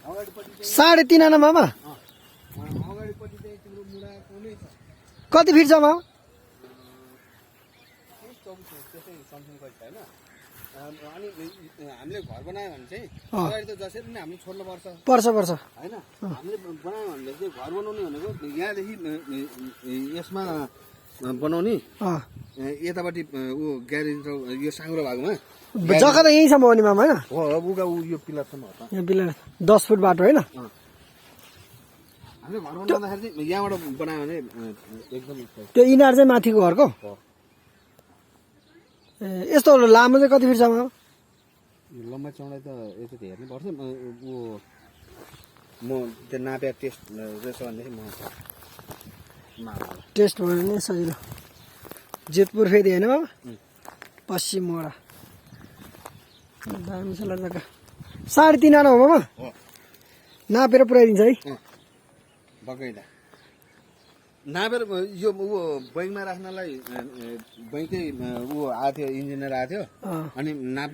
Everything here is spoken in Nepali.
3.5 आना मामा अगाडिपट्टि चाहिँ तिम्रो मुढा कमै छ कति फिट छ मामा त्यसै समथिङ कति छ हैन अनि हामीले घर बनायो भने चाहिँ अगाडि त जसरी पनि हामीले छोड्नुपर्छ पर्छ हैन हामीले बनायो भने चाहिँ घर बनाउने भनेको यहाँदेखि यसमा बनाउने यतापट्टि ऊ ग्यारेज र यो साङ्ग्रो भागमा जग्गा त यहीँसम्म हो नि मामा हैन हो उगा यो पिलरसम्म हो त यहाँ पिलर 10 फुट बाटो हैन हामीले घर बनाउँदाखेरि चाहिँ यहाँबाट बनायो भने एकदम त्यो इनार चाहिँ माथिको घरको यस्तो लामो चाहिँ कति फिट छ मामा लम्बाइ चौडाइ त यति हेर्नु पर्छ म त्यो नापे टेस्ट रहेछ भनेदेखि म टेस्ट भयो भने सजिलो जेतपुर फेरि होइन बाबा पश्चिम मोडा दामी छ जग्गा 3.5 आना हो मामा नापेर पुऱ्याइदिन्छ है बगैँचा नापेर यो बैङ्कमा राख्नलाई बैङ्कै आएको थियो इन्जिनियर आएको थियो अनि नाप